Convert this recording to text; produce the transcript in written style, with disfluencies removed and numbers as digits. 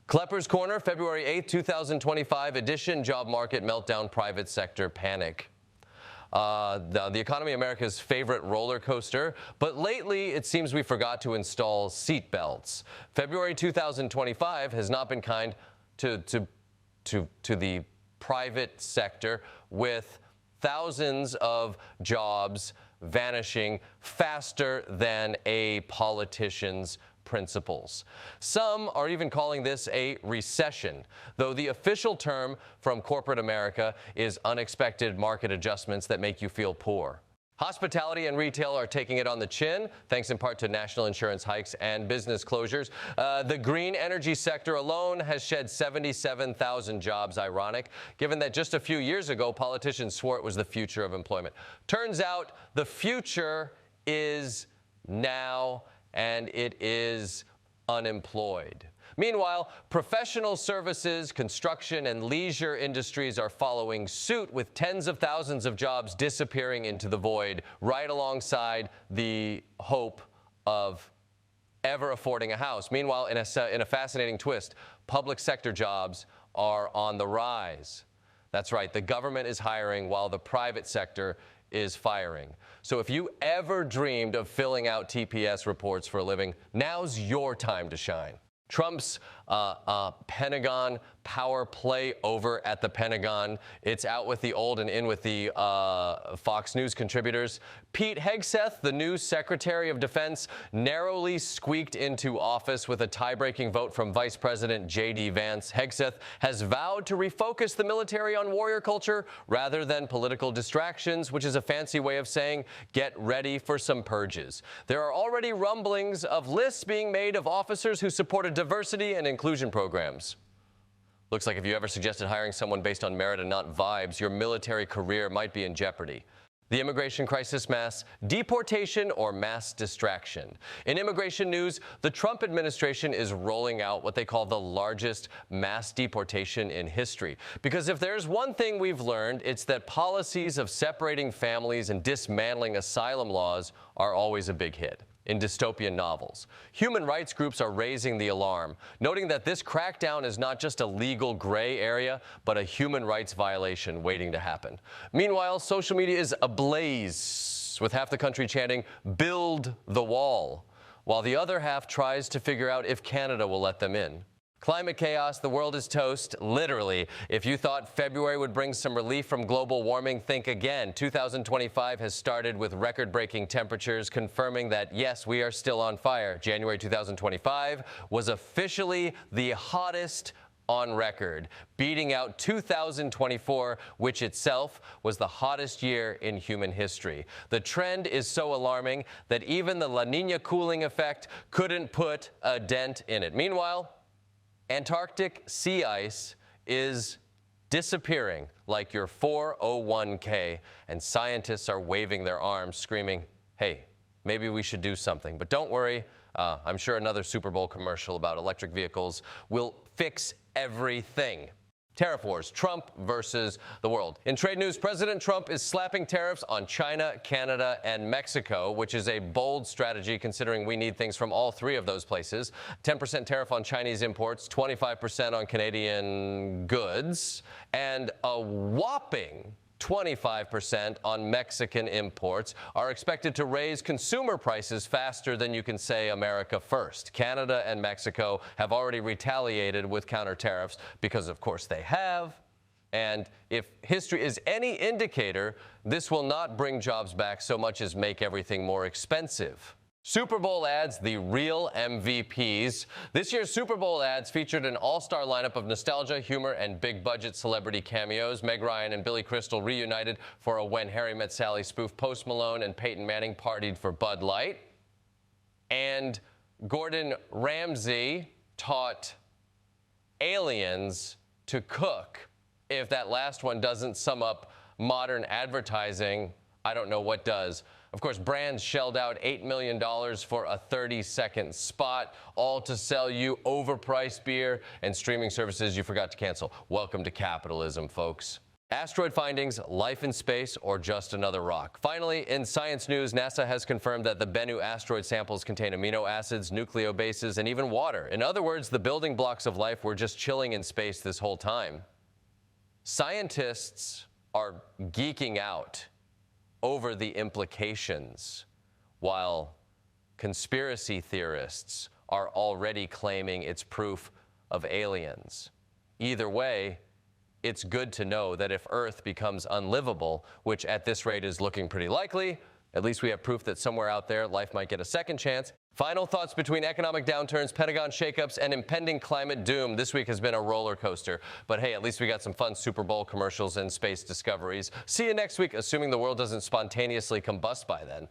Kleppers Corner, February 8, 2025 edition, job market meltdown, private sector panic. The economy, America's favorite roller coaster, but lately it seems we forgot to install seat belts. February 2025 has not been kind to the private sector, with thousands of jobs vanishing faster than a politician's principles. Some are even calling this a recession, though the official term from corporate America is unexpected market adjustments that make you feel poor. Hospitality and retail are taking it on the chin, thanks in part to national insurance hikes and business closures. The green energy sector alone has shed 77,000 jobs, ironic, given that just a few years ago, politicians swore it was the future of employment. Turns out the future is now, and it is unemployed. Meanwhile, professional services, construction, and leisure industries are following suit, with tens of thousands of jobs disappearing into the void, right alongside the hope of ever affording a house. Meanwhile, in a fascinating twist, public sector jobs are on the rise. That's right, the government is hiring while the private sector is firing. So if you ever dreamed of filling out TPS reports for a living, now's your time to shine. Trump's Pentagon power play over at the Pentagon. It's out with the old and in with the Fox News contributors. Pete Hegseth, the new Secretary of Defense, narrowly squeaked into office with a tie-breaking vote from Vice President J.D. Vance. Hegseth has vowed to refocus the military on warrior culture rather than political distractions, which is a fancy way of saying get ready for some purges. There are already rumblings of lists being made of officers who supported diversity and inclusion programs. Looks like if you ever suggested hiring someone based on merit and not vibes, your military career might be in jeopardy. The immigration crisis, mass deportation, or mass distraction. In immigration news, the Trump administration is rolling out what they call the largest mass deportation in history. Because if there's one thing we've learned, it's that policies of separating families and dismantling asylum laws are always a big hit in dystopian novels. Human rights groups are raising the alarm, noting that this crackdown is not just a legal gray area, but a human rights violation waiting to happen. Meanwhile, social media is ablaze, with half the country chanting, "Build the wall," while the other half tries to figure out if Canada will let them in. Climate chaos, the world is toast, literally. If you thought February would bring some relief from global warming, think again. 2025 has started with record-breaking temperatures, confirming that, yes, we are still on fire. January 2025 was officially the hottest on record, beating out 2024, which itself was the hottest year in human history. The trend is so alarming that even the La Nina cooling effect couldn't put a dent in it. Meanwhile, Antarctic sea ice is disappearing like your 401k, and scientists are waving their arms, screaming, hey, maybe we should do something. But don't worry, I'm sure another Super Bowl commercial about electric vehicles will fix everything. Tariff wars, Trump versus the world. In trade news, President Trump is slapping tariffs on China, Canada, and Mexico, which is a bold strategy considering we need things from all three of those places. 10% tariff on Chinese imports, 25% on Canadian goods, and a whopping 25% on Mexican imports are expected to raise consumer prices faster than you can say America first. Canada and Mexico have already retaliated with counter tariffs because, of course, they have. And if history is any indicator, this will not bring jobs back so much as make everything more expensive. Super Bowl ads, the real MVPs. This year's Super Bowl ads featured an all-star lineup of nostalgia, humor, and big-budget celebrity cameos. Meg Ryan and Billy Crystal reunited for a When Harry Met Sally spoof. Post Malone and Peyton Manning partied for Bud Light. And Gordon Ramsay taught aliens to cook. If that last one doesn't sum up modern advertising, I don't know what does. Of course, brands shelled out $8 million for a 30-second spot, all to sell you overpriced beer and streaming services you forgot to cancel. Welcome to capitalism, folks. Asteroid findings, life in space, or just another rock? Finally, in science news, NASA has confirmed that the Bennu asteroid samples contain amino acids, nucleobases, and even water. In other words, the building blocks of life were just chilling in space this whole time. Scientists are geeking out over the implications, while conspiracy theorists are already claiming it's proof of aliens. Either way, it's good to know that if Earth becomes unlivable, which at this rate is looking pretty likely, at least we have proof that somewhere out there life might get a second chance. Final thoughts between economic downturns, Pentagon shakeups, and impending climate doom. This week has been a roller coaster. But hey, at least we got some fun Super Bowl commercials and space discoveries. See you next week, assuming the world doesn't spontaneously combust by then.